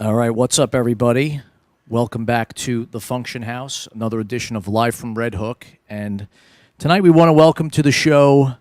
All right, what's up, everybody? Welcome back to the Funktion House, another edition of Live from Red Hook. And tonight we want to welcome to the show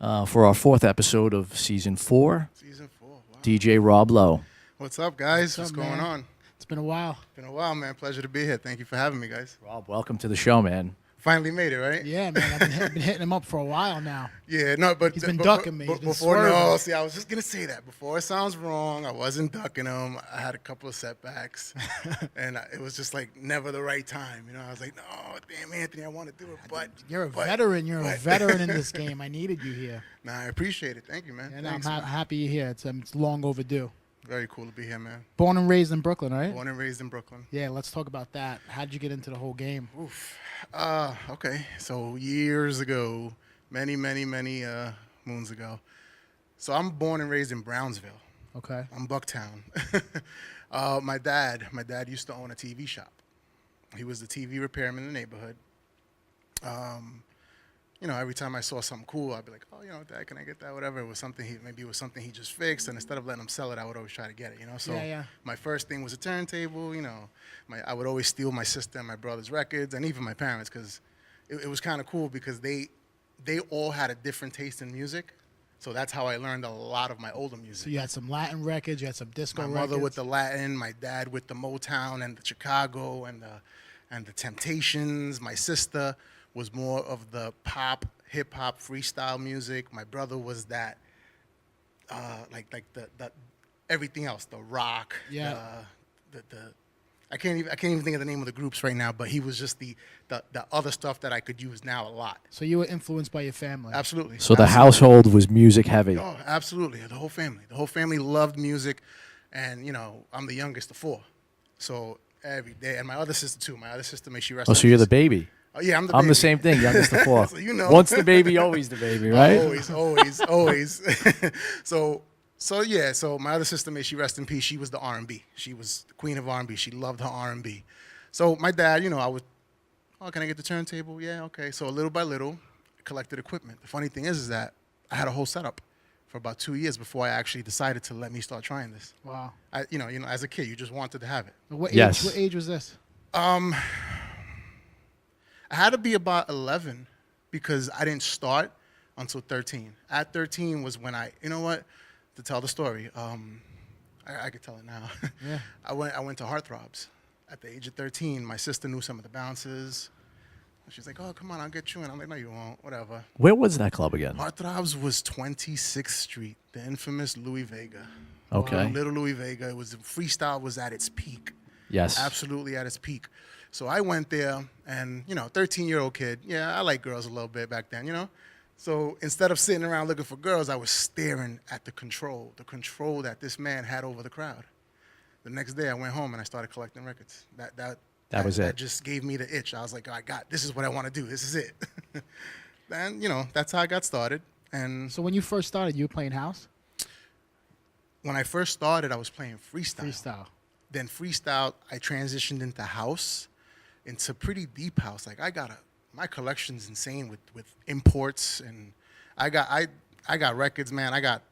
for our fourth episode of Season 4, Season 4, wow. DJ Rob Lowe. What's up, guys? What's What's up, going man? on? It's been a while. Been a while, man. Pleasure to be here. Thank you for having me, guys. Rob, welcome to the show, man. Finally made it, right? Yeah, man. I've been hitting him up for a while now. Yeah, no, but He's been ducking me. He's been before, no, swerving. see, I was just gonna say that before it sounds wrong. I wasn't ducking him. I had a couple of setbacks, and it was just like never the right time. You know, I was like, no, damn, Anthony, I want to do it, but You're a veteran. You're a veteran in this game. I needed you here. Nah, I appreciate it. Thank you, man. And Thanks, I'm man. happy you're here. It's long overdue. Very cool to be here, man. Born and raised in Brooklyn, right? Born and raised in Brooklyn. Yeah, let's talk about that. How'd you get into the whole game? Oof. Okay. So years ago, many moons ago. So I'm born and raised in Brownsville. Okay. I'm Bucktown. My dad used to own a TV shop. He was the TV repairman in the neighborhood. You know, every time I saw something cool, I'd be like, oh, you know, Dad, can I get that? Whatever. It was something maybe it was something he just fixed, and instead of letting him sell it, I would always try to get it, you know? So Yeah. my first thing was a turntable, you know. I would always steal my sister and my brother's records, and even my parents, because it was kind of cool because they all had a different taste in music. So that's how I learned a lot of my older music. So you had some Latin records. You had some disco My records. mother with the Latin, my dad with the Motown and the Chicago and the Temptations. My sister was more of the pop, hip hop, freestyle music. My brother was that, like the everything else, the rock. Yeah. The I can't even think of the name of the groups right now. But he was just the other stuff that I could use now a lot. So you were influenced by your family. Absolutely. So the Absolutely. household was music heavy. Oh, absolutely. The whole family. The whole family loved music. And, you know, I'm the youngest of four. So every day. And my other sister, too. My other sister, may she rest Oh, in so you're the peace. baby. Oh, yeah, I'm the I'm baby. the same thing, youngest of four. So you know. Once the baby, always the baby, right? Always. So my other sister, may she rest in peace, she was the R&B. She was the queen of R&B. She loved her R&B. So my dad, you know, can I get the turntable? Yeah, okay. So little by little, I collected equipment. The funny thing is that I had a whole setup for about 2 years before I actually decided to let me start trying this. Wow. You know, as a kid, you just wanted to have it. What age? Yes. What age was this? I had to be about 11 because I didn't start until 13. At 13 was when you know what, to tell the story, I could tell it now. Yeah. I went to Heartthrobs. At the age of 13, my sister knew some of the bouncers. She's like, oh, come on, I'll get you in. I'm like, no, you won't, whatever. Where was that club again? Heartthrobs was 26th Street, the infamous Louis Vega. Okay. Little Louis Vega. It was freestyle was at its peak. Yes. Absolutely at its peak. So I went there, and, you know, 13-year-old kid. Yeah, I like girls a little bit back then, you know. So instead of sitting around looking for girls, I was staring at the control that this man had over the crowd. The next day, I went home and I started collecting records. That was it. That just gave me the itch. I was like, this is what I want to do. This is it. And, you know, that's how I got started. And So when you first started, you were playing house? when I first started, I was playing freestyle. Freestyle. Then freestyle, I transitioned into house, into pretty deep house. Like my collection's insane with imports, and I got records, man. I got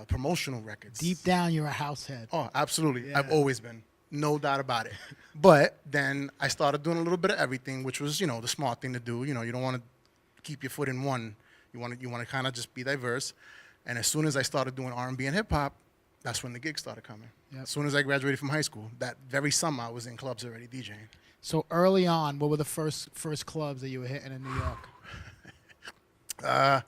promotional records. Deep down, you're a house head. Oh, absolutely. Yeah. I've always been, no doubt about it. But then I started doing a little bit of everything, which was, you know, the smart thing to do. You know, you don't want to keep your foot in one. You want to kind of just be diverse. And as soon as I started doing R&B and hip hop, that's when the gigs started coming. Yep. As soon as I graduated from high school, that very summer I was in clubs already DJing. So early on, what were the first clubs that you were hitting in New York?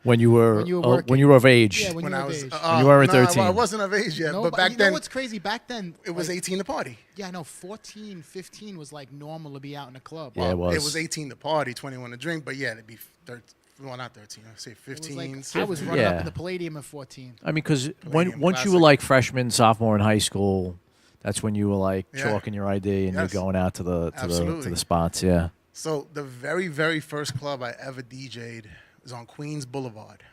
When you were working. when you were of age. Yeah, when you were of age. When you weren't no, 13. I wasn't of age yet, No, but back you then know what's crazy? Back then, it was like, 18 to party. Yeah, I know. 14, 15 was like normal to be out in a club. Yeah, it was. It was 18 to party, 21 to drink, but yeah, it'd be well, not 13. I'd say It was 15. like, I was running Yeah. up in the Palladium at 14. I mean, because Palladium once you Classic. were like freshman, sophomore in high school, that's when you were like Yeah. chalking your ID and Yes. you're going out to the Absolutely. spots. Yeah. So the very, very first club I ever DJ'd was on Queens Boulevard.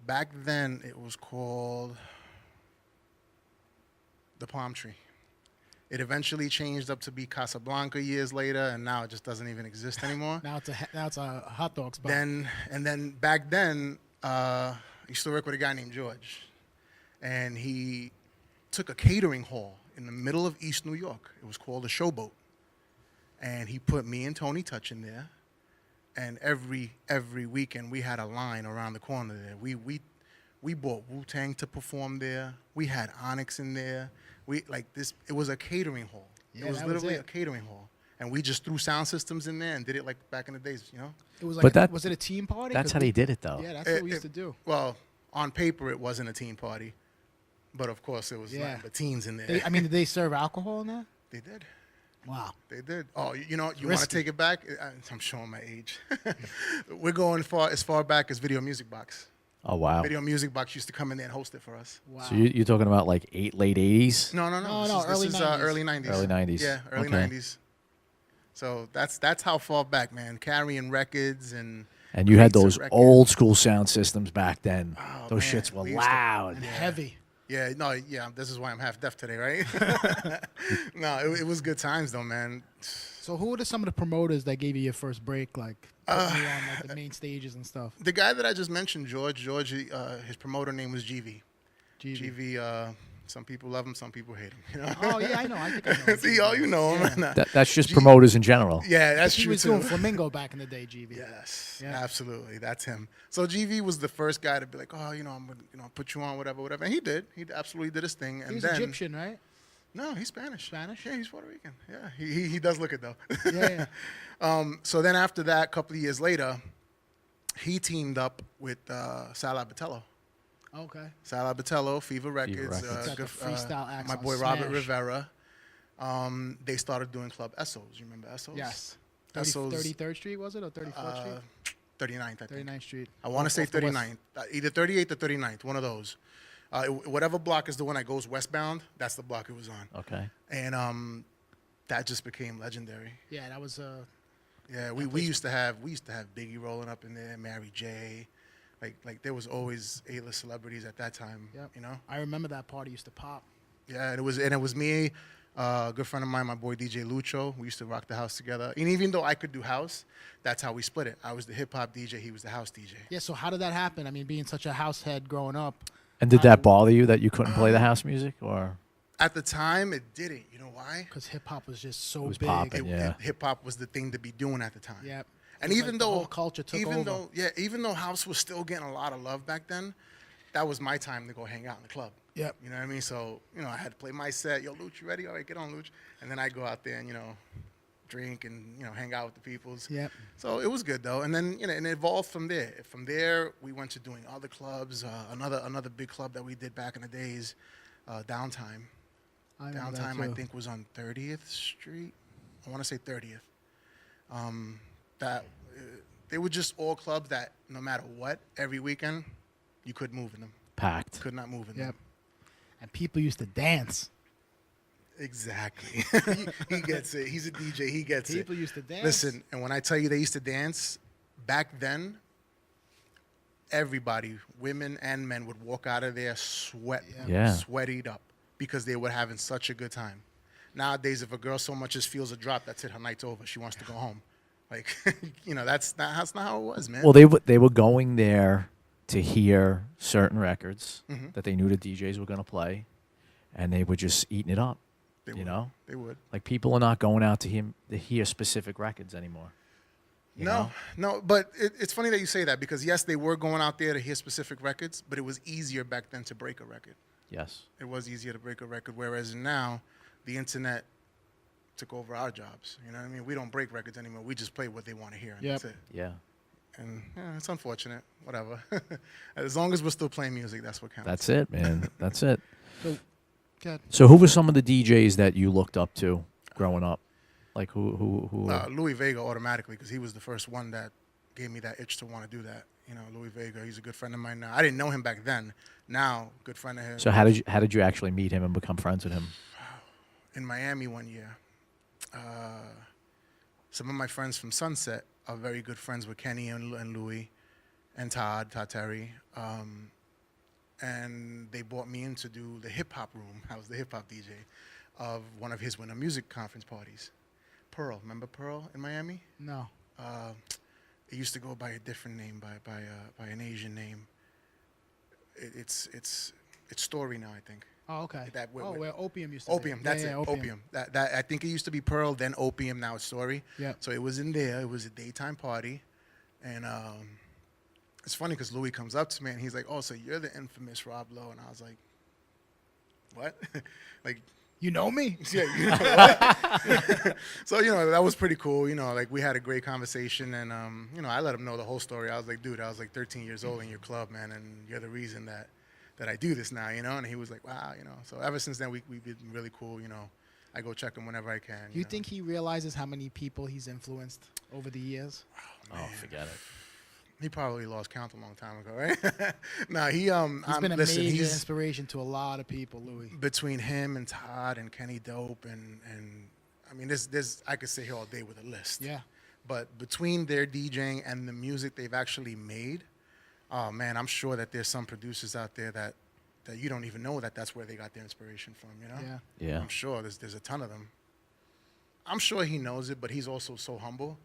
Back then, it was called the Palm Tree. It eventually changed up to be Casablanca years later, and now it just doesn't even exist anymore. Now it's a hot dog spot. Then back then, I used to work with a guy named George, and he took a catering hall in the middle of East New York. It was called a Showboat. And he put me and Tony Touch in there. And every weekend we had a line around the corner there. We bought Wu-Tang to perform there. We had Onyx in there. It was a catering hall. Yeah, it was that literally was a catering hall. And we just threw sound systems in there and did it like back in the days, you know? It was But was it a team party? That's 'Cause how they did it, though. Yeah, that's what we used to do. Well, on paper it wasn't a teen party. But of course it was Yeah. nothing but teens in there. Did they serve alcohol in there? They did. Wow. They did. Oh, you know, you want to Risky. take it back? I'm showing my age. We're going as far back as Video Music Box. Oh, wow. Video Music Box used to come in there and host it for us. Wow. So you're talking about like late 80s? No. No, This is early 90s. 90s. Early 90s. Yeah, early Okay. 90s. So that's how far back, man. Carrying records and And you had crates of those records. old school sound systems back then. Oh, Those man. shits were We used to- loud. And heavy. Yeah, no, yeah. This is why I'm half deaf today, right? No, it was good times though, man. So who were some of the promoters that gave you your first break, like putting you on like the main stages and stuff? The guy that I just mentioned, George, his promoter name was GV. GV. Some people love him, some people hate him. You know? Oh yeah, I know. I think I know. See, oh, you know him. Yeah. That's just promoters in general. Yeah, that's He true was too. doing Flamingo back in the day, GV. Yes, Yeah. absolutely. That's him. So GV was the first guy to be like, oh, I'm gonna, put you on, whatever. And he did. He absolutely did his thing. And He was then, Egyptian, right? No, he's Spanish. Spanish? Yeah, he's Puerto Rican. Yeah, he does look it though. Yeah. So then after that, a couple of years later, he teamed up with Sal Abatello. Okay. Sal Abatello, Fever Records. Records. Got the freestyle acts my on boy Robert Smash. Rivera. They started doing Club Essos. You remember Essos? Yes. Essos. 33rd Street was it or 34th Street? 39th, I think. 39th Street. I want to say Off the west- 39th. Either 38th or 39th, one of those. Whatever block is the one that goes westbound, that's the block it was on. Okay. And that just became legendary. Yeah, that was Yeah, we used to have Biggie rolling up in there, Mary J. Like there was always A-list celebrities at that time. Yep. You know? I remember that party used to pop. Yeah, and it was me, a good friend of mine, my boy DJ Lucho. We used to rock the house together. And even though I could do house, that's how we split it. I was the hip hop DJ, he was the house DJ. Yeah, so how did that happen? I mean, being such a house head growing up. And did that bother you that you couldn't play the house music, or? At the time, it didn't. You know why? Because hip hop was just so It was big. popping. Yeah. Hip hop was the thing to be doing at the time. Yep. And It was even like though the whole culture took over. even though house was still getting a lot of love back then, that was my time to go hang out in the club. Yep. You know what I mean? So, I had to play my set. Yo, Luch, you ready? All right, get on, Luch. And then I go out there and, drink and, hang out with the peoples. Yep. So it was good, though. And then, and it evolved from there. From there, we went to doing other clubs. Another big club that we did back in the days, Downtime. I remember that Downtime, I too. think, was on 30th Street. I want to say 30th. They were just all clubs that no matter what, every weekend, you could move in them. Packed. Could not move in Yep. them. And people used to dance. Exactly. he gets it. He's a DJ. He gets People it. used to dance. Listen, and when I tell you they used to dance, back then, everybody, women and men, would walk out of there Yeah. sweated up because they were having such a good time. Nowadays, if a girl so much as feels a drop, that's it. Her night's over. She wants to go home. Like, that's not how it was, man. Well, they were going there to hear certain records that they knew the DJs were going to play, and they were just eating it up. They you would. know, They would. like people are not going out to hear specific records anymore. You know? No, but it's funny that you say that because, yes, they were going out there to hear specific records, but it was easier back then to break a record. Yes. It was easier to break a record, whereas now the internet took over our jobs. You know what I mean? We don't break records anymore. We just play what they want to hear, and Yep. that's it. Yeah. And it's unfortunate. Whatever. As long as we're still playing music, that's what counts. That's it, man. That's it. So, good. So, who were some of the DJs that you looked up to growing up? Like who? Louis Vega automatically because he was the first one that gave me that itch to want to do that. Louis Vega, he's a good friend of mine now. I didn't know him back then. Now, good friend of his. So how did you actually meet him and become friends with him? In Miami one year. Some of my friends from Sunset are very good friends with Kenny and Louis and Todd Terry. And they brought me in to do the hip-hop room. I was the hip-hop DJ of one of his Winter Music Conference parties. Pearl, remember Pearl in Miami? No. It used to go by a different name, by an Asian name. It's Story now, I think. Oh, okay. That where Opium used to Opium. be. That's yeah, it. Opium. Opium. That I think it used to be Pearl, then Opium. Now it's Story. Yeah. So it was in there. It was a daytime party, and it's funny because Louis comes up to me and he's like, "Oh, so you're the infamous Rob Lowe?" And I was like, "What?" Like, You know me? yeah, you know what? So, that was pretty cool. Like, we had a great conversation, and, I let him know the whole story. I was like, dude, I was like 13 years old in your club, man, and you're the reason that I do this now, and he was like, wow, So ever since then, we've been really cool, I go check him whenever I can. Do you think he realizes how many people he's influenced over the years? Oh, forget it. He probably lost count a long time ago, right? No, He's been a major inspiration to a lot of people, Louis. Between him and Todd and Kenny Dope and I mean, there's I could sit here all day with a list. Yeah. But between their DJing and the music they've actually made, oh man, I'm sure that there's some producers out there that you don't even know that's where they got their inspiration from. Yeah. Yeah. I'm sure there's a ton of them. I'm sure he knows it, but he's also so humble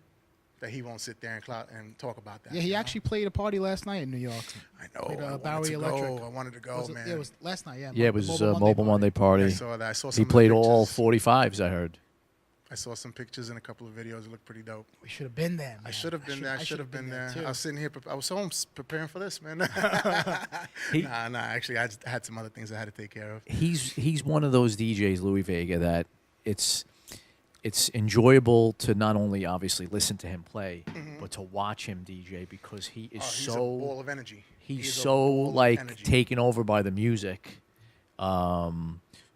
that he won't sit there and talk about that. Yeah, he actually played a party last night in New York. I know. Played, I wanted Bowery to Electric. go. I wanted to go, man. Yeah, it was last night. Yeah. Yeah, it was Mobile Mobile Monday Party. I saw that. I saw some He of the played all pictures. 45s, I heard. I saw some pictures and a couple of videos. It looked pretty dope. We should have been there, man. I should have been there. I should have been there. too. I was sitting here. I was home preparing for this, man. He- Nah. Actually, I just had some other things I had to take care of. He's one of those DJs, Louis Vega, that it's enjoyable to not only obviously listen to him play, but to watch him DJ because he is He's a so ball of energy. he's a so ball of like energy. taken over by the music.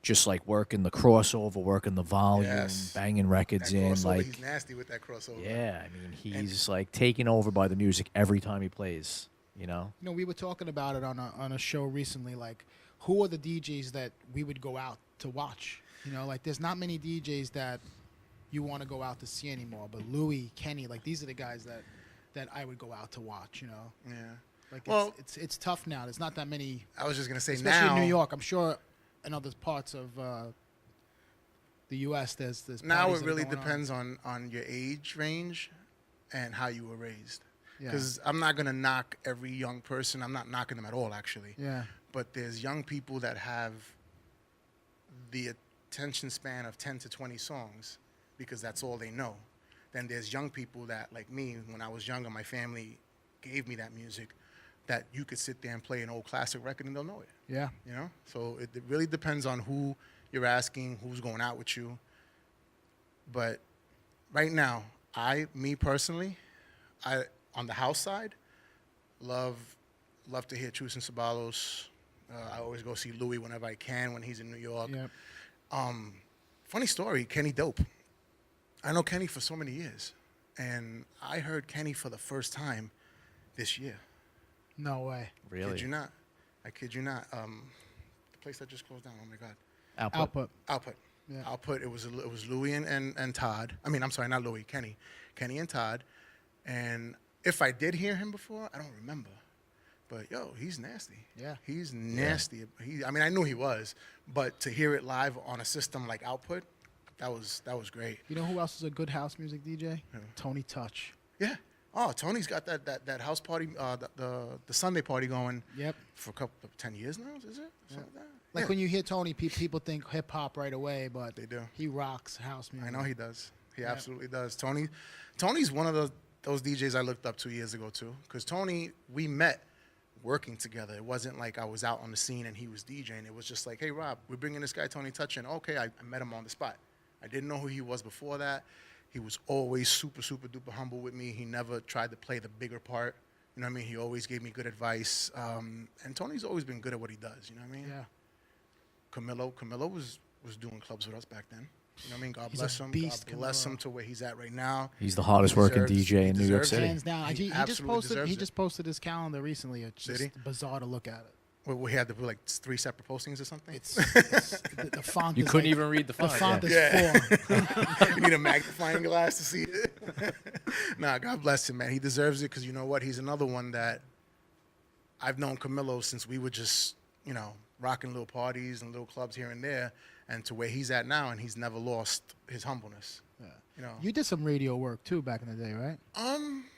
Just like working the crossover, working the volume, Yes. banging records That in, crossover, like he's nasty with that crossover. yeah. I mean, he's like taken over by the music every time he plays. You know. We were talking about it on a show recently. Like, who are the DJs that we would go out to watch? Like there's not many DJs that you want to go out to see anymore. But Louis, Kenny, like these are the guys that I would go out to watch. Yeah. Like Well- it's tough now. There's not that many, I was just gonna say especially now. in New York. I'm sure in other parts of the U.S. there's Now parties it that are really going on. depends on your age range and how you were raised. Yeah. Because I'm not gonna knock every young person. I'm not knocking them at all, actually. Yeah. But there's young people that have the attention span of 10 to 20 songs because that's all they know. Then there's young people that, like me, when I was younger, my family gave me that music that you could sit there and play an old classic record and they'll know it. Yeah. So it really depends on who you're asking, who's going out with you. But right now, me personally, on the house side, love to hear Truce and Sabalos. I always go see Louis whenever I can when he's in New York. Yeah. Funny story, Kenny Dope. I know Kenny for so many years, and I heard Kenny for the first time this year. No way. Really. Kid you not? I kid you not. The place that just closed down. Oh my God. Output. Output. Yeah. Output. It was Louis and Todd. I mean, I'm sorry, not Louis. Kenny and Todd. And if I did hear him before, I don't remember. But yo, he's nasty. Yeah. He's nasty. I mean, I knew he was, but to hear it live on a system like Output, that was great. You know who else is a good house music DJ? Tony Touch. Yeah. Oh, Tony's got that house party, the Sunday party going. Yep. For a couple of 10 years now, is it? Something like that? Like Yeah. when you hear Tony, people think hip hop right away, but They do. He rocks house music. I know he does. He absolutely does. Tony's one of those DJs I looked up 2 years ago too, because Tony, we met working together. It wasn't like I was out on the scene and he was DJing. It was just like, hey Rob, we're bringing this guy Tony Touch in. Okay, I met him on the spot. I didn't know who he was before that. He was always super, super duper humble with me. He never tried to play the bigger part. You know what I mean? He always gave me good advice. And Tony's always been good at what he does. You know what I mean? Yeah. Camilo was doing clubs with us back then. You know what I mean? God He's bless a him. beast, God bless Camilo. him to where he's at right now. He's the hottest working deserves- DJ he in New York deserves it. City. Hands down. He He just absolutely posted. deserves He it. just posted his calendar recently. It's Did just he? bizarre to look at it. We had to put like 3 separate postings or something. It's the font. You is couldn't like, even read the The font. font yeah. is 4. You need a magnifying glass to see it. Nah, God bless him, man. He deserves it because you know what? He's another one that I've known Camilo since we were just, rocking little parties and little clubs here and there, and to where he's at now, and he's never lost his humbleness. You did some radio work too back in the day, right?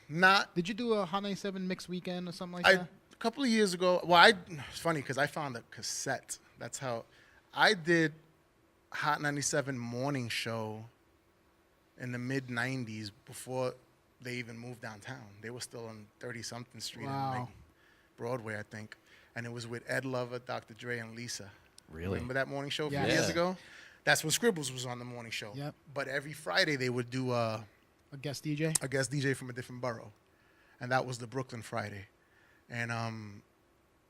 Not Did you do a Hot 97 mix weekend or something like a that? couple of years ago. Well, it's funny because I found a cassette. That's how I did Hot 97 morning show in the mid 90s before they even moved downtown. They were still on 30-something Street Wow. and like Broadway, I think. And it was with Ed Lover, Dr. Dre, and Lisa. Really? Remember that morning show a few Yes. years Yeah. ago? That's when Scribbles was on the morning show. Yep. But every Friday they would do A guest DJ. a guest DJ from a different borough. And that was the Brooklyn Friday. And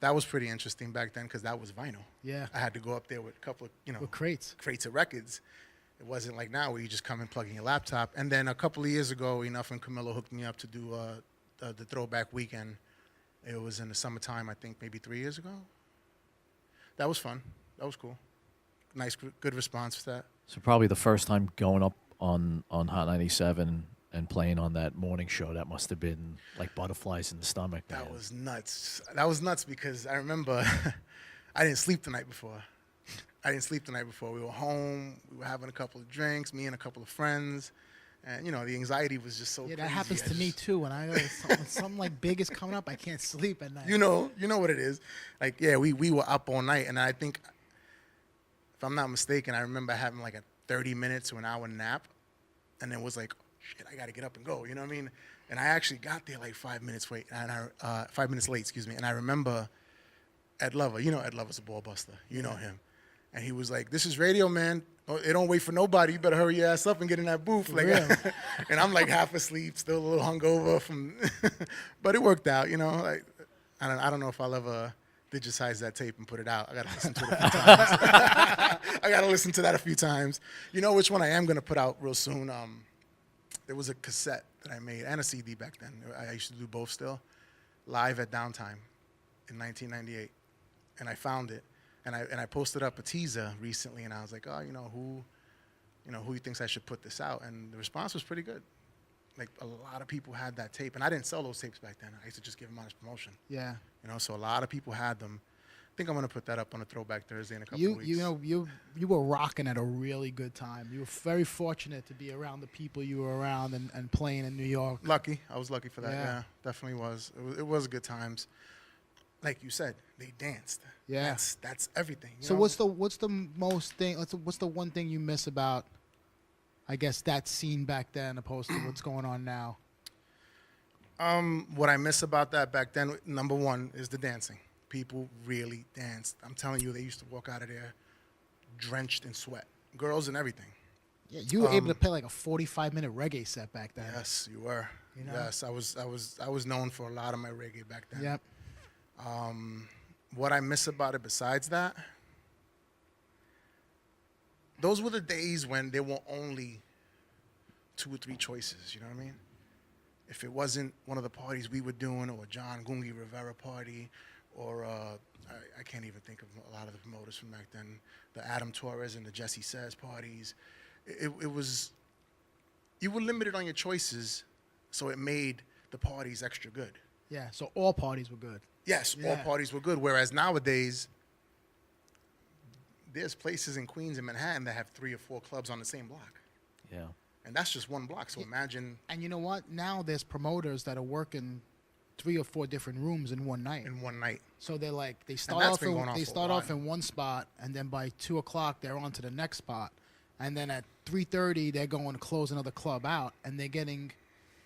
that was pretty interesting back then because that was vinyl. Yeah. I had to go up there with a couple of, With crates. crates of records. It wasn't like now where you just come and plug in your laptop. And then a couple of years ago, Enough and Camilo hooked me up to do the Throwback Weekend. It was in the summertime, I think maybe 3 years ago. That was fun. That was cool. Nice, good response to that. So probably the first time going up on Hot 97 and playing on that morning show, that must have been like butterflies in the stomach. That man. was nuts. That was nuts because I remember I didn't sleep the night before. We were home. We were having a couple of drinks, me and a couple of friends. And, the anxiety was just so Yeah, crazy. that happens I to me just- too. When something like big is coming up, I can't sleep at night. You know what it is. Like, yeah, we were up all night. And I think, if I'm not mistaken, I remember having like a 30 minutes to an hour nap. And then was like, shit, I got to get up and go. You know what I mean? And I actually got there like 5 minutes late. And 5 minutes late, excuse me. And I remember Ed Lover. Ed Lover's a ball buster. You know him. And he was like, this is radio, man. It don't wait for nobody. You better hurry your ass up and get in that booth. Like, real. and I'm like half asleep, still a little hungover from, but it worked out, Like, I don't know if I'll ever digitize that tape and put it out. I gotta listen to it a few times. I gotta listen to that a few times. You know which one I am gonna put out real soon? There was a cassette that I made and a CD back then. I used to do both still. Live at Downtime in 1998, and I found it. And I posted up a teaser recently, and I was like, oh, who thinks I should put this out? And the response was pretty good. Like, a lot of people had that tape, and I didn't sell those tapes back then. I used to just give them out as promotion. Yeah. So a lot of people had them. I think I'm gonna put that up on a Throwback Thursday in a couple of weeks. You were rocking at a really good time. You were very fortunate to be around the people you were around and playing in New York. Lucky. I was lucky for that. Yeah. Yeah, definitely was. It was good times. Like you said, they danced. Yeah. That's everything. So what's the one thing you miss about, I guess, that scene back then opposed to what's going on now? What I miss about that back then, number one, is the dancing. People really danced. I'm telling you, they used to walk out of there drenched in sweat. Girls and everything. Yeah, you were able to play like a 45-minute reggae set back then. Yes, you were. Yes, I was known for a lot of my reggae back then. Yep. What I miss about it besides that, those were the days when there were only 2 or 3 choices, you know what I mean? If it wasn't one of the parties we were doing, or John Gungi Rivera party, or I can't even think of a lot of the promoters from back then, the Adam Torres and the Jesse Says parties, it was, you were limited on your choices, so it made the parties extra good. Yeah, so all parties were good. Yes, all Yeah. parties were good. Whereas nowadays, there's places in Queens and Manhattan that have 3 or 4 clubs on the same block. Yeah. And that's just one block. So imagine And you know what? Now there's promoters that are working 3 or 4 different rooms in one night. in one night. So they're like they start that's off been in going on they for a start off while. in one spot, and then by 2 o'clock they're on to the next spot, and then at 3:30 they're going to close another club out, and they're getting,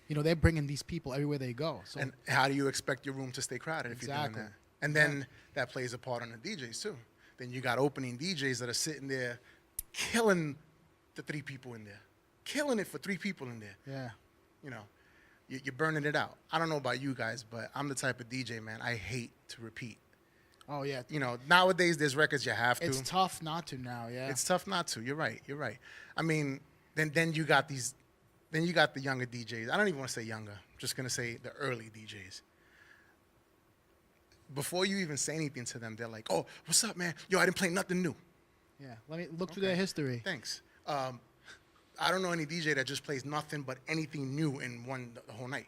they're bringing these people everywhere they go. So And how do you expect your room to stay crowded if you're doing Exactly. that? And then that plays a part on the DJs too. Then you got opening DJs that are sitting there killing the 3 people in there. Killing it for 3 people in there. yeah, You're burning it out. I don't know about you guys, but I'm the type of DJ, man, I hate to repeat. oh yeah, Nowadays there's records you have to. it's tough not to now. Yeah, It's tough not to. You're right. I mean, then you got the younger DJs. I don't even want to say younger. I'm just gonna say the early DJs. Before you even say anything to them, they're like, "Oh, what's up, man? Yo, I didn't play nothing new." yeah. Let me look through their history. Thanks. I don't know any DJ that just plays nothing but anything new in the whole night.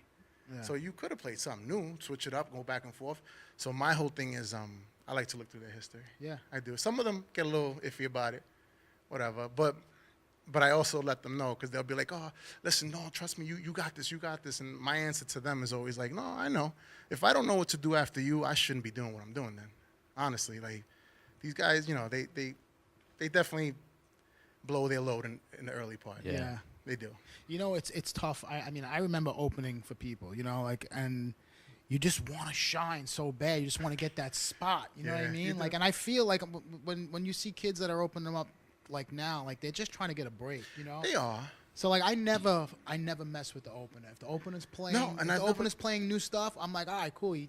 Yeah. So you could have played something new, switch it up, go back and forth. So my whole thing is, I like to look through their history. Yeah. I do. Some of them get a little iffy about it, whatever. But I also let them know, because they'll be like, "Oh, listen, no, trust me, you got this, you got this." And my answer to them is always like, "No, I know. If I don't know what to do after you, I shouldn't be doing what I'm doing then." Honestly, like, these guys, they definitely blow their load in the early part. Yeah. They do. You know, it's tough. I mean, I remember opening for people, you know, like, and you just want to shine so bad. You just want to get that spot. You know what I Yeah, you mean? do. Like, and I feel like when you see kids that are opening them up like now, like they're just trying to get a break, you know? They are. So like I never mess with the opener. If the opener's playing, No, and if I've the never- opener's playing new stuff, I'm like, all right, cool. He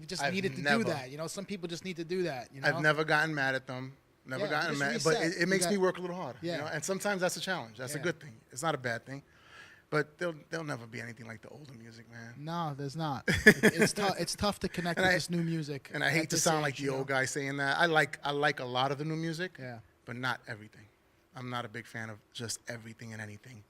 just I've needed to never- do that. You know, some people just need to do that. You know, I've never gotten mad at them. Never Yeah, gotten just mad, but reset. it makes You me got- work a little harder. Yeah. You know? And sometimes that's a challenge. That's a Yeah. good thing. It's not a bad thing. But they'll never be anything like the older music, man. no, there's not. It's tough to connect And with I- this new music. And I at hate to this sound like age, the you know? old guy saying that. I like a lot of the new music, Yeah. but not everything. I'm not a big fan of just everything and anything.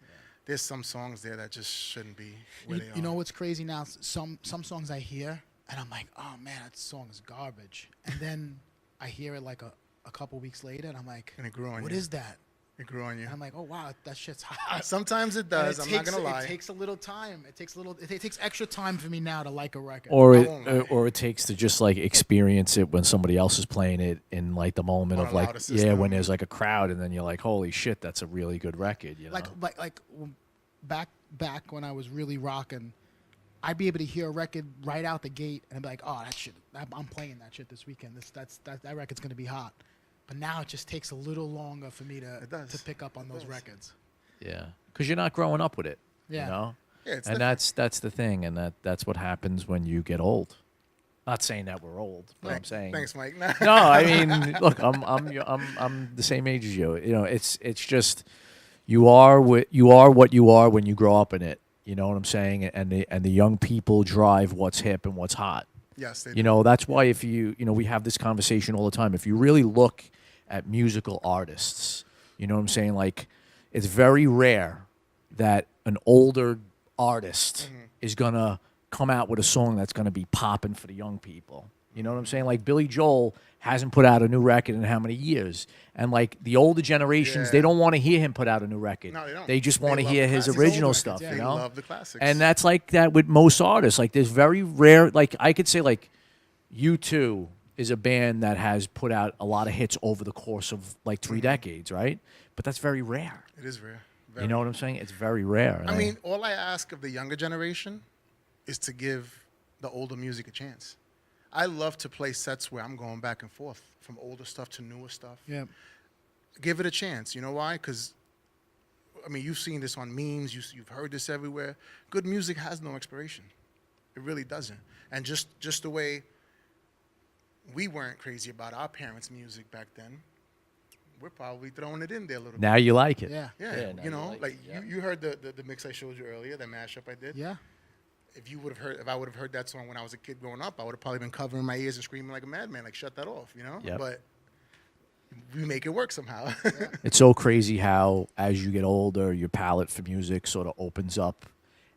There's some songs there that just shouldn't be where they are. You know what's crazy now? Some songs I hear and I'm like, oh man, that song is garbage. And then I hear it like a couple weeks later and I'm like, And it grew on what you. is that? It grew on you. And I'm like, oh wow, that shit's hot. Sometimes it And does. I'm not gonna lie. It takes a little time. It takes extra time for me now to like a record. Or I it, won't lie. or it takes to just like experience it when somebody else is playing it in like the moment On of a like louder when system. there's like a crowd and then you're like, holy shit, that's a really good record. You know? like back when I was really rocking, I'd be able to hear a record right out the gate and I'd be like, oh, that shit, I'm playing that shit this weekend. That record's gonna be hot. But now it just takes a little longer for me It does. to pick up on It those does. records. Yeah, because you're not growing up with it. Yeah. You know. Yeah, it's And different. that's the thing, and that's what happens when you get old. Not saying that we're old, but I'm saying. Thanks, Mike. No, I mean, look, I'm the same age as you. You know, it's just you are what you are when you grow up in it. You know what I'm saying? And the young people drive what's hip and what's hot. Yes, they You do. know, that's why if you know, we have this conversation all the time. If you really look at musical artists, you know what I'm saying? Like, it's very rare that an older artist is gonna come out with a song that's gonna be popping for the young people. You know what I'm saying? Like Billy Joel hasn't put out a new record in how many years? And like the older generations, Yeah. they don't want to hear him put out a new record. No, they don't. They just They want to love hear the his classics. original Old stuff. records, yeah. You They know? love the classics. And that's like that with most artists. Like there's very rare, like I could say like U2 is a band that has put out a lot of hits over the course of like 3 decades, right? But that's very rare. It is rare. You know what I'm saying? It's very rare. I mean, all I ask of the younger generation is to give the older music a chance. I love to play sets where I'm going back and forth from older stuff to newer stuff. Yeah. Give it a chance. You know why? Because, I mean, you've seen this on memes. You've heard this everywhere. Good music has no expiration. It really doesn't. And just the way we weren't crazy about our parents' music back then, we're probably throwing it in there a little bit. now you like it. Yeah. Yeah, now you know, like like it, yeah. you heard the mix I showed you earlier, the mashup I did. Yeah. If I would have heard that song when I was a kid growing up, I would have probably been covering my ears and screaming like a madman, like shut that off, you know? Yep. But we make it work somehow. It's so crazy how as you get older, your palette for music sort of opens up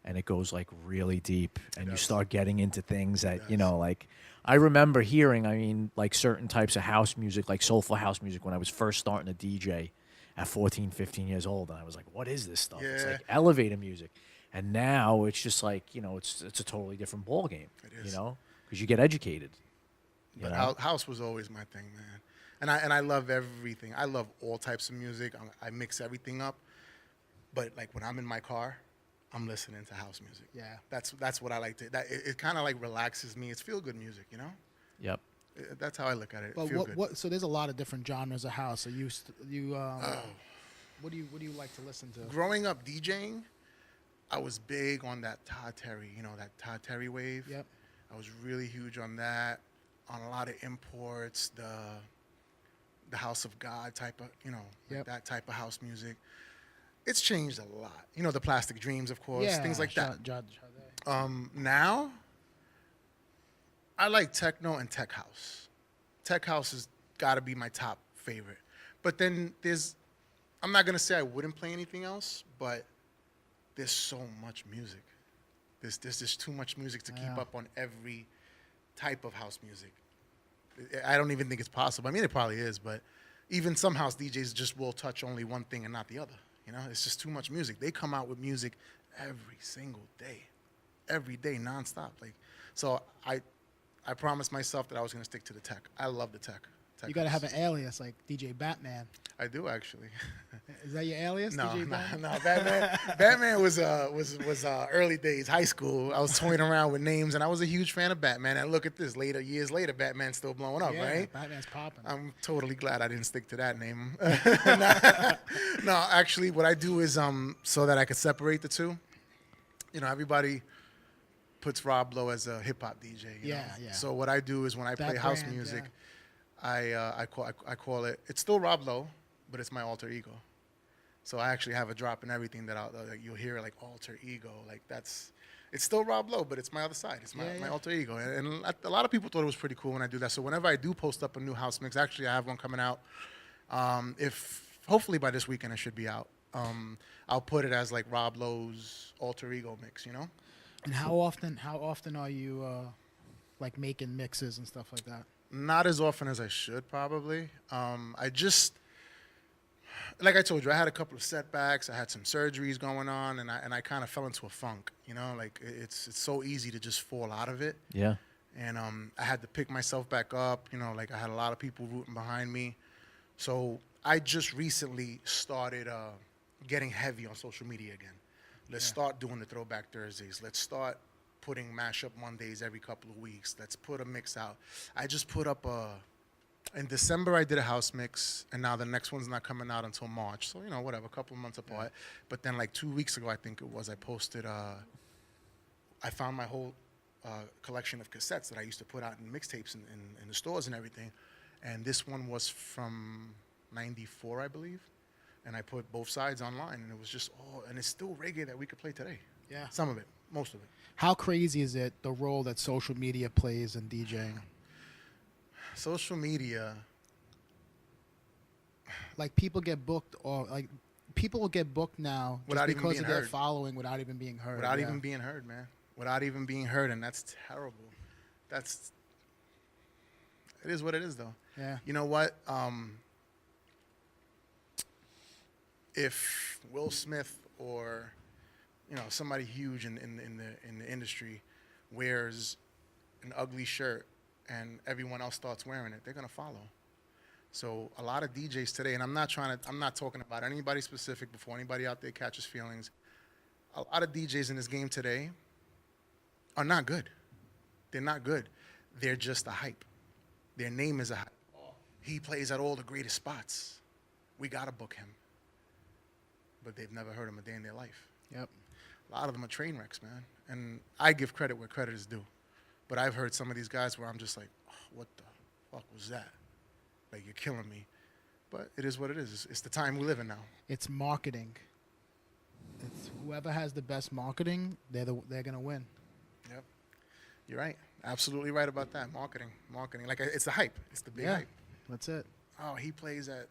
and it goes like really deep and you does. start getting into things that, you does. know, like I remember hearing, I mean, like certain types of house music, like soulful house music when I was first starting to DJ at 14, 15 years old. And I was like, what is this stuff? It's Yeah. like elevator music. And now it's just like, you know, it's a totally different ball game, It you is. know, because you get educated. You But know? house was always my thing, man. And I love everything. I love all types of music. I mix everything up. But like when I'm in my car, I'm listening to house music. Yeah. That's what I like to. It kind of like relaxes me. It's feel good music, you know. Yep. That's how I look at it. But Feel good. so there's a lot of different genres of house. So what do you like to listen to? Growing up DJing, I was big on that Todd Terry. You know that Todd Terry wave. Yep. I was really huge on that. On a lot of imports, the House of God type of, you know, like Yep. that type of house music. It's changed a lot. You know, the Plastic Dreams, of course, things like that. Now, I like techno and tech house. Tech house has got to be my top favorite. But then I'm not going to say I wouldn't play anything else, but there's so much music. There's just too much music to keep Yeah. up on every type of house music. I don't even think it's possible. I mean, it probably is, but even some house DJs just will touch only one thing and not the other. You know, it's just too much music. They come out with music every single day, nonstop. Like, so I promised myself that I was going to stick to the tech. I love the tech You got to have an alias like DJ Batman. I do actually. Is that your alias? No, DJ no, Batman? no. Batman was early days, high school. I was toying around with names, and I was a huge fan of Batman. And look at this, years later, Batman's still blowing up, Yeah, right? Batman's popping. I'm totally glad I didn't stick to that name. No, actually, what I do is so that I could separate the two. You know, everybody puts Rob Lowe as a hip hop DJ. You know? Yeah. So what I do is when I That play house brand, music, I call it. It's still Rob Lowe, but it's my alter ego. So I actually have a drop in everything that you'll hear like alter ego. Like it's still Rob Lowe, but it's my other side. It's my alter ego. And a lot of people thought it was pretty cool when I do that. So whenever I do post up a new house mix, actually I have one coming out. If hopefully by this weekend it should be out. I'll put it as like Rob Lowe's alter ego mix, you know? And how often are you like making mixes and stuff like that? Not as often as I should probably. Like I told you, I had a couple of setbacks. I had some surgeries going on, and I kind of fell into a funk. You know, like it's so easy to just fall out of it. Yeah. And I had to pick myself back up. You know, like I had a lot of people rooting behind me. So I just recently started getting heavy on social media again. Let's start doing the Throwback Thursdays. Let's start putting mashup Mondays every couple of weeks. Let's put a mix out. I just put up in December I did a house mix, and now the next one's not coming out until March. So, you know, whatever, a couple of months apart. But then like 2 weeks ago, I think it was, I posted, I found my whole collection of cassettes that I used to put out in mixtapes in the stores and everything. And this one was from 94, I believe. And I put both sides online, and it was just and it's still reggae that we could play today. Yeah. Some of it, most of it. How crazy is it, the role that social media plays in DJing? Social media. Like people get booked, or like people will get booked now just Without even because being of their heard. following without even being heard. Without even being heard, man. Without even being heard, and that's terrible. It is what it is, though. Yeah. You know what? If Will Smith or, you know, somebody huge in the industry wears an ugly shirt and everyone else starts wearing it, they're gonna follow. So a lot of DJs today, and I'm not talking about anybody specific before anybody out there catches feelings. A lot of DJs in this game today are not good. They're not good. They're just a hype. Their name is a hype. He plays at all the greatest spots. We gotta book him. But they've never heard him a day in their life. Yep. A lot of them are train wrecks, man. And I give credit where credit is due. But I've heard some of these guys where I'm just like, oh, what the fuck was that? Like, you're killing me. But it is what it is. It's the time we live in now. It's marketing. It's whoever has the best marketing, they're gonna win. Yep. You're right. Absolutely right about that. Marketing. Like, it's the hype. It's the big hype. That's it. Oh, he plays at,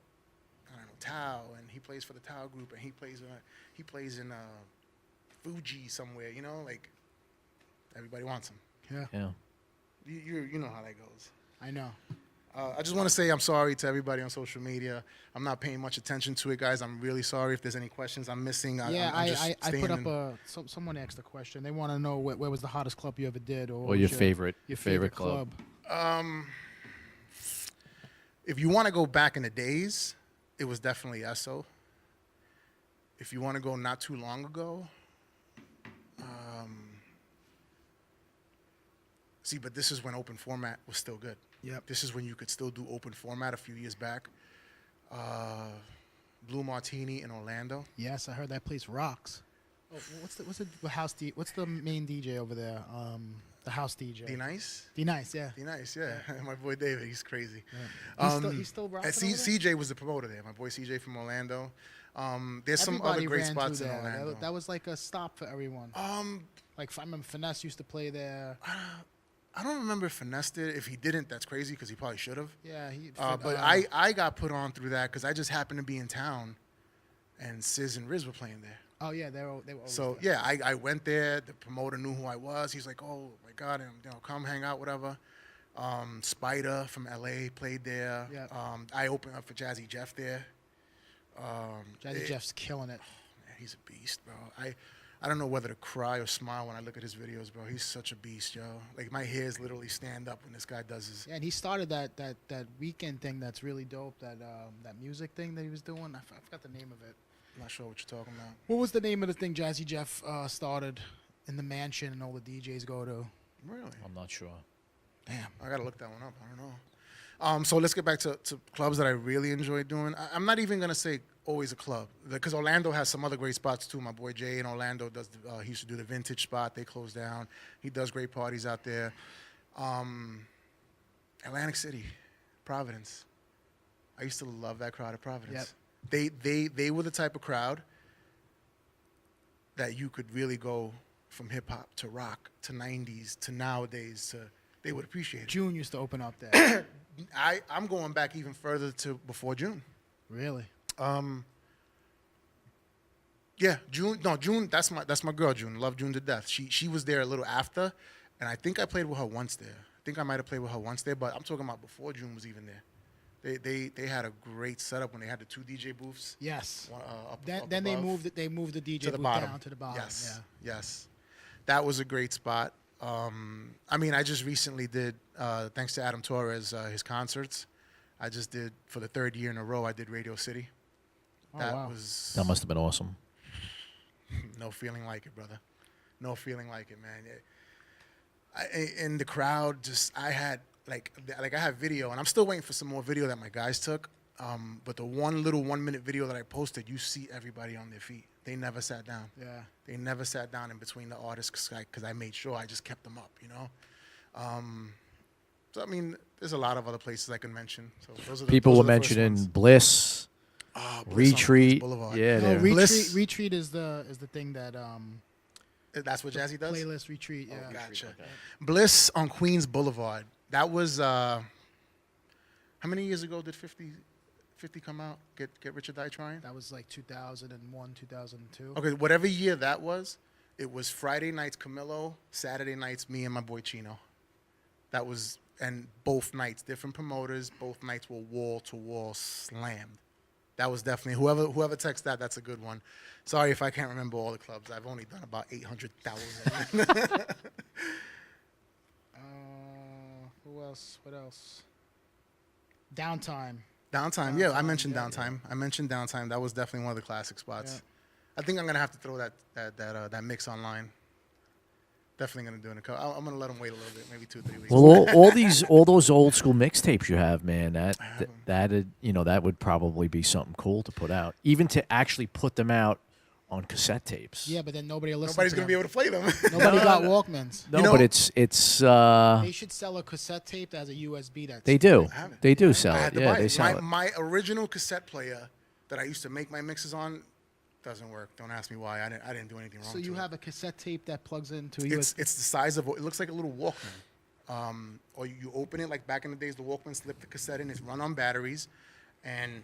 I don't know, Tao, and he plays for the Tao group, and he plays in Fuji somewhere, you know, like everybody wants him. Yeah. Yeah. You know how that goes. I know. I just want to say I'm sorry to everybody on social media. I'm not paying much attention to it, guys. I'm really sorry if there's any questions I'm missing. I put up someone asked a question. They want to know where was the hottest club you ever did, Or your favorite club. If you want to go back in the days, it was definitely Esso. If you want to go not too long ago, but this is when open format was still good. Yep. This is when you could still do open format a few years back. Blue Martini in Orlando. Yes, I heard that place rocks. Oh, what's the main DJ over there? The house DJ. D-Nice? D-Nice, yeah. D-Nice, yeah. My boy David, he's crazy. Yeah. He's still rocking over there? CJ was the promoter there. My boy CJ from Orlando. There's some Everybody other great ran spots through in there. Orlando. That was like a stop for everyone. Like I remember Finesse used to play there. I don't remember if Finesse did. If he didn't, that's crazy because he probably should have. Yeah, But I got put on through that because I just happened to be in town, and Sis and Riz were playing there. Oh yeah, they were always So there. yeah, I went there. The promoter knew who I was. He's like, "Oh my God, and, come hang out, whatever." Spider from LA played there. Yeah. I opened up for Jazzy Jeff there. Jazzy Jeff's killing it. he's a beast, bro. I don't know whether to cry or smile when I look at his videos, bro. He's such a beast, yo. Like, my hairs literally stand up when this guy does his. Yeah, and he started that weekend thing that's really dope. That music thing that he was doing. I forgot the name of it. I'm not sure what you're talking about. What was the name of the thing Jazzy Jeff started in the mansion and all the DJs go to? Really? I'm not sure. Damn, I gotta look that one up. I don't know. So let's get back to clubs that I really enjoy doing. I'm not even gonna say always a club, because Orlando has some other great spots too. My boy Jay in Orlando does. He used to do the Vintage spot. They closed down. He does great parties out there. Atlantic City, Providence. I used to love that crowd at Providence. Yep. They were the type of crowd that you could really go from hip hop to rock to 90s to nowadays to. They would appreciate it. June used to open up there. I'm going back even further to before June. Really? Yeah, June. No, June. That's my girl, June. Love June to death. She was there a little after, and I think I played with her once there. I think I might have played with her once there, but I'm talking about before June was even there. They had a great setup when they had the 2 DJ booths. Yes. Up Then they above. moved the DJ To the booth bottom. down to the bottom. Yes. Yeah. Yes. That was a great spot. I mean, I just recently did, thanks to Adam Torres, his concerts. I just did, for the 3rd year in a row, I did Radio City. Oh, That wow. was That must have been awesome. no feeling like it, brother. No feeling like it, man. In the crowd, just I had like I have video, and I'm still waiting for some more video that my guys took. But the one little 1-minute video that I posted, you see everybody on their feet. They never sat down. Yeah. They never sat down in between the artists because I made sure I just kept them up, you know. So I mean, there's a lot of other places I can mention. So those are People those were are the first mentioning ones. Bliss, Bliss on Queens Retreat. Boulevard. Yeah, No, they're- Bliss- retreat is the thing that That's what Jazzy does. playlist retreat. Yeah. Oh, gotcha. Bliss on Queens Boulevard. That was how many years ago did 50 come out? Get Rich or Die Trying? That was like 2001, 2002. Okay, whatever year that was, it was Friday nights Camilo, Saturday nights me and my boy Chino. That was, and both nights, different promoters, both nights were wall to wall slammed. That was definitely, whoever texts that, that's a good one. Sorry if I can't remember all the clubs. I've only done about 800,000. Who else? What else? Downtime. Downtime, yeah, I Downtime, mentioned yeah. Downtime. I mentioned Downtime. That was definitely one of the classic spots. Yeah. I think I'm gonna have to throw that mix online. Definitely gonna do it. I'm gonna let them wait a little bit, maybe 2-3 weeks. Well, all those old school mixtapes you have, man, that would probably be something cool to put out, even to actually put them out on cassette tapes. Yeah, but then nobody will listen Nobody's to gonna be able to play them. Nobody got Walkmans. No, You know- but it's They should sell a cassette tape as a USB. That's they do. I have it. They do sell I it. had to Yeah, buy they it. sell it. My original cassette player that I used to make my mixes on doesn't work. Don't ask me why. I didn't do anything wrong. So you to it. have a cassette tape that plugs into a It's USB. the size of it looks like a little Walkman. Or you open it like back in the days, the Walkman slip the cassette in. It's run on batteries, and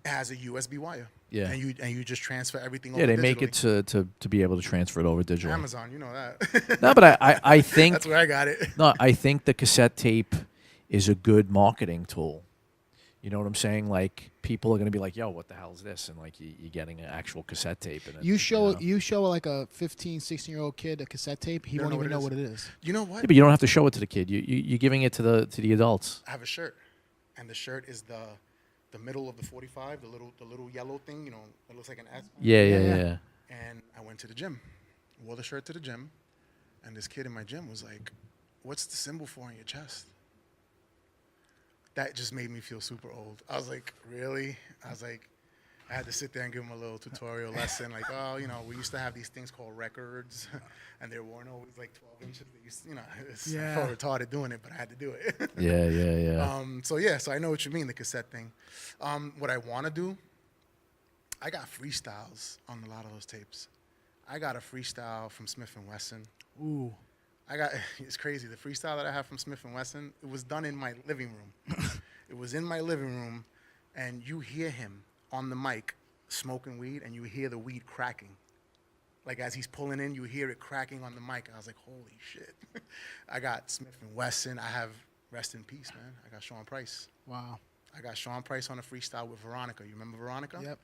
it has a USB wire. Yeah. And you just transfer everything. Yeah, over they make digitally. it to be able to transfer it over digitally. Amazon. You know that. No, but I think That's where I got it. no, I think the cassette tape is a good marketing tool. You know what I'm saying? Like, people are going to be like, yo, what the hell is this? And like, you're getting an actual cassette tape. And You show know? you show like a 15, 16-year-old kid a cassette tape. He They don't won't even know know what what it it is. You know what? Yeah, but you don't have to show it to the kid. You're giving it to the adults. I have a shirt, and the shirt is the middle of the 45, the little yellow thing. You know, it looks like an S. Yeah. yeah. And I went to the gym, wore the shirt to the gym, and this kid in my gym was like, "What's the symbol for on your chest?" That just made me feel super old. I was like, "Really?" I was like, I had to sit there and give him a little tutorial lesson, like, "Oh, you know, we used to have these things called records, and they weren't always like 12 inches. They used, you know, I felt retarded doing it, but I had to do it." Yeah. So I know what you mean, the cassette thing. What I want to do, I got freestyles on a lot of those tapes. I got a freestyle from Smith & Wesson. Ooh. It's crazy. The freestyle that I have from Smith & Wesson, it was done in my living room. It was in my living room, and you hear him on the mic smoking weed, and you hear the weed cracking. Like, as he's pulling in, you hear it cracking on the mic. I was like, holy shit. I got Smith & Wesson. I have, rest in peace, man. I got Sean Price. Wow. I got Sean Price on a freestyle with Veronica. You remember Veronica? Yep.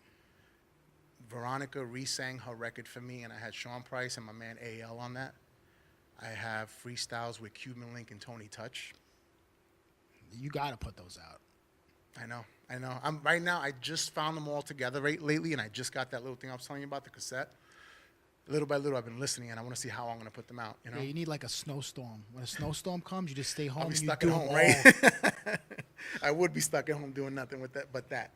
Veronica re-sang her record for me, and I had Sean Price and my man AL on that. I have freestyles with Cuban Link and Tony Touch. You got to put those out. I know. I'm right now. I just found them all together lately, and I just got that little thing I was telling you about, the cassette. Little by little, I've been listening, and I want to see how I'm going to put them out. You know, Yeah, you need like a snowstorm. When a snowstorm comes, you just stay home. I'll be and stuck you at do home, them all. right? I would be stuck at home doing nothing with that, but that.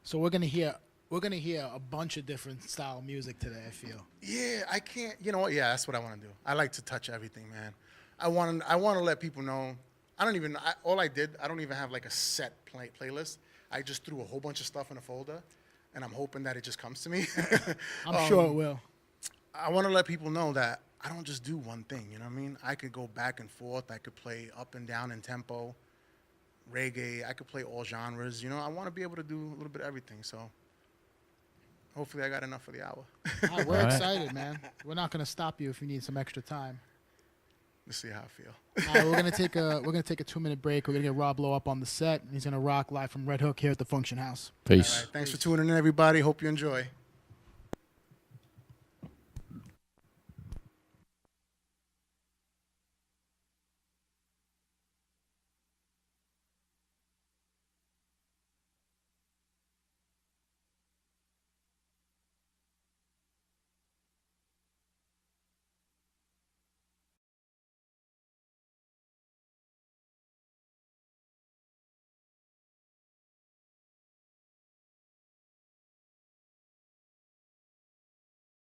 So we're gonna hear a bunch of different style of music today. I feel. Yeah, I can't. You know what? Yeah, that's what I want to do. I like to touch everything, man. I want to let people know. I don't even. I don't even have like a set playlist. I just threw a whole bunch of stuff in a folder, and I'm hoping that it just comes to me. I'm sure it will. I want to let people know that I don't just do one thing. You know what I mean? I could go back and forth. I could play up and down in tempo, reggae. I could play all genres. You know, I want to be able to do a little bit of everything. So hopefully I got enough for the hour. All right, we're All right. excited, man. We're not gonna stop you if you need some extra time. Let's see how I feel. All right, we're gonna take a 2-minute break. We're gonna get Rob Lowe up on the set, and he's gonna rock live from Red Hook here at the Function House. Peace. All right, thanks for tuning in, everybody. Hope you enjoy.